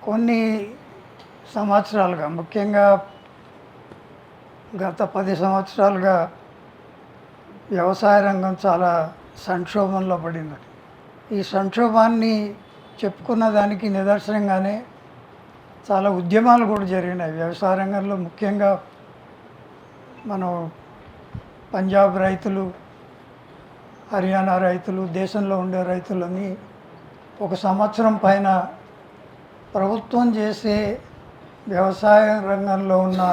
కొన్ని సంవత్సరాలుగా, ముఖ్యంగా గత 10 సంవత్సరాలుగా వ్యవసాయ రంగం చాలా సంక్షోభంలో పడింది. ఈ సంక్షోభాన్ని చెప్పుకున్న దానికి నిదర్శనంగానే చాలా ఉద్యమాలు కూడా జరిగినాయి వ్యవసాయ రంగంలో. ముఖ్యంగా మనం పంజాబ్ రైతులు, హర్యానా రైతులు, దేశంలో ఉండే రైతులని ఒక సంవత్సరం పైన ప్రభుత్వం చేసే వ్యవసాయ రంగంలో ఉన్న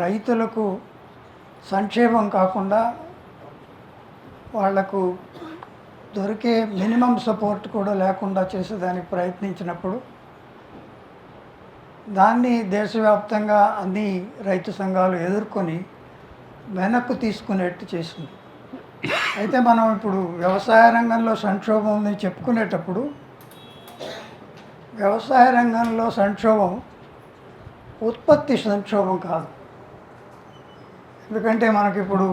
రైతులకు సంక్షేమం కాకుండా వాళ్లకు దొరికే మినిమం సపోర్ట్ కూడా లేకుండా చేసేదానికి ప్రయత్నించినప్పుడు దాన్ని దేశవ్యాప్తంగా అన్ని రైతు సంఘాలు ఎదుర్కొని వెనక్కు తీసుకునేట్టు చేసింది. అయితే మనం ఇప్పుడు వ్యవసాయ రంగంలో సంక్షోభం చెప్పుకునేటప్పుడు వ్యవసాయ రంగంలో సంక్షోభం ఉత్పత్తి సంక్షోభం కాదు. ఎందుకంటే మనకిప్పుడు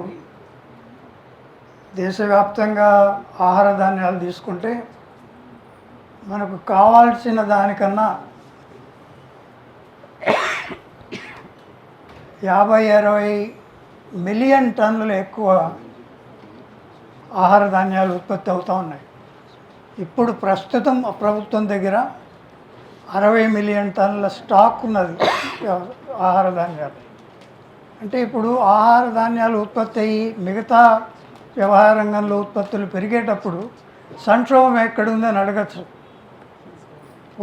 దేశవ్యాప్తంగా ఆహార ధాన్యాలు తీసుకుంటే మనకు కావాల్సిన దానికన్నా 50-60 మిలియన్ టన్నులు ఎక్కువ ఆహార ధాన్యాలు ఉత్పత్తి అవుతూ ఉన్నాయి. ఇప్పుడు ప్రస్తుతం ప్రభుత్వం దగ్గర 60 మిలియన్ టన్నుల స్టాక్ ఉన్నది ఆహార ధాన్యాలు. అంటే ఇప్పుడు ఆహార ధాన్యాలు ఉత్పత్తి అయ్యి మిగతా వ్యవహార రంగంలో ఉత్పత్తులు పెరిగేటప్పుడు సంక్షోభం ఎక్కడుందని అడగచ్చు.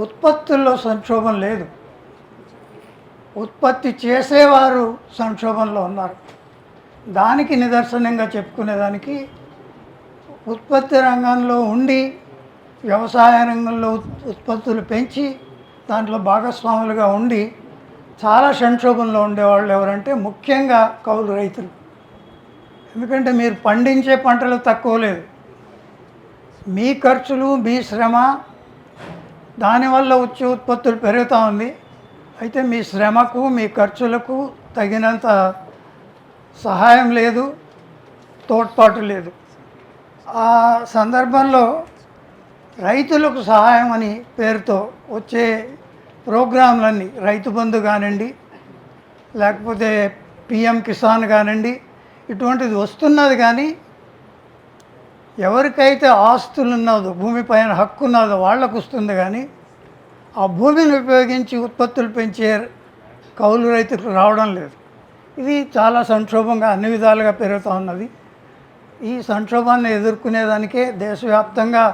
ఉత్పత్తుల్లో సంక్షోభం లేదు, ఉత్పత్తి చేసేవారు సంక్షోభంలో ఉన్నారు. దానికి నిదర్శనంగా చెప్పుకునేదానికి ఉత్పత్తి రంగంలో ఉండి వ్యవసాయ రంగంలో ఉత్పత్తులు పెంచి దాంట్లో భాగస్వాములుగా ఉండి చాలా సంక్షోభంలో ఉండేవాళ్ళు ఎవరంటే ముఖ్యంగా కౌలు రైతులు. ఎందుకంటే మీరు పండించే పంటలు తక్కువ లేదు, మీ ఖర్చులు, మీ శ్రమ, దానివల్ల వచ్చే ఉత్పత్తులు పెరుగుతూ ఉంది. అయితే మీ శ్రమకు, మీ ఖర్చులకు తగినంత సహాయం లేదు, తోడ్పాటు లేదు. ఆ సందర్భంలో రైతులకు సహాయం అని పేరుతో వచ్చే ప్రోగ్రాంలన్నీ, రైతు బంధు కానివ్వండి, లేకపోతే పిఎం కిసాన్ కానివ్వండి, ఇటువంటిది వస్తున్నది. కానీ ఎవరికైతే ఆస్తులు ఉన్నదో, భూమిపైన హక్కు ఉన్నదో వాళ్ళకు వస్తుంది. కానీ ఆ భూమిని ఉపయోగించి ఉత్పత్తులు పెంచే కౌలు రైతులకు రావడం లేదు. ఇది చాలా సంక్షోభంగా అన్ని విధాలుగా పెరుగుతూ ఉన్నది. ఈ సంక్షోభాన్ని ఎదుర్కొనేదానికే దేశవ్యాప్తంగా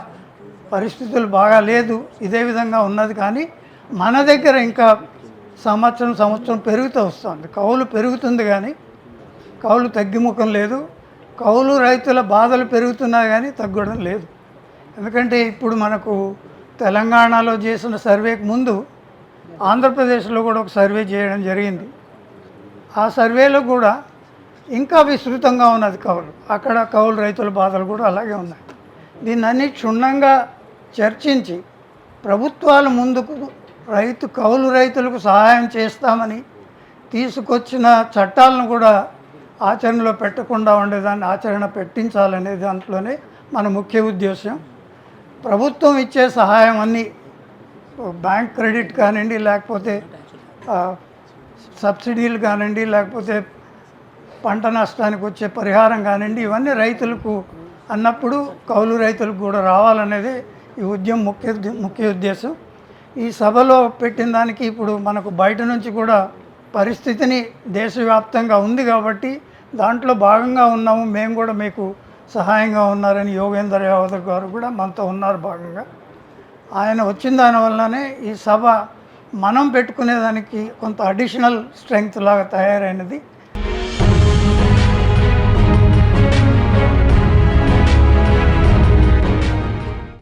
పరిస్థితులు బాగా లేదు, ఇదే విధంగా ఉన్నది. కానీ మన దగ్గర ఇంకా సంవత్సరం పెరుగుతూ వస్తుంది. కౌలు పెరుగుతుంది కానీ కౌలు తగ్గిముఖం లేదు. కౌలు రైతుల బాధలు పెరుగుతున్నాయి కానీ తగ్గడం లేదు. ఎందుకంటే ఇప్పుడు మనకు తెలంగాణలో చేసిన సర్వేకి ముందు ఆంధ్రప్రదేశ్లో కూడా ఒక సర్వే చేయడం జరిగింది. ఆ సర్వేలో కూడా ఇంకా విస్తృతంగా ఉన్నది కౌలు. అక్కడ కౌలు రైతుల బాధలు కూడా అలాగే ఉన్నాయి. దీన్ని క్షుణ్ణంగా చర్చించి ప్రభుత్వాలు ముందుకు కౌలు రైతులకు సహాయం చేస్తామని తీసుకొచ్చిన చట్టాలను కూడా ఆచరణలో పెట్టకుండా ఉండేదాన్ని ఆచరణ పెట్టించాలనే దాంట్లోనే మన ముఖ్య ఉద్దేశం. ప్రభుత్వం ఇచ్చే సహాయం అన్నీ, బ్యాంక్ క్రెడిట్ కానివ్వండి, లేకపోతే సబ్సిడీలు కానివ్వండి, లేకపోతే పంట నష్టానికి వచ్చే పరిహారం కానివ్వండి, ఇవన్నీ రైతులకు అన్నప్పుడు కౌలు రైతులకు కూడా రావాలనేది ఈ ఉద్యమం ముఖ్య ఉద్దేశం. ఈ సభలో పెట్టిన దానికి ఇప్పుడు మనకు బయట నుంచి కూడా పరిస్థితిని దేశవ్యాప్తంగా ఉంది కాబట్టి దాంట్లో భాగంగా ఉన్నాము. మేము కూడా మీకు సహాయంగా ఉన్నారని యోగేంద్ర యాదవ్ గారు కూడా మనతో ఉన్నారు భాగంగా. ఆయన వచ్చిన దానివల్లనే ఈ సభ మనం పెట్టుకునేదానికి కొంత అడిషనల్ స్ట్రెంగ్త్ లాగా తయారైనది.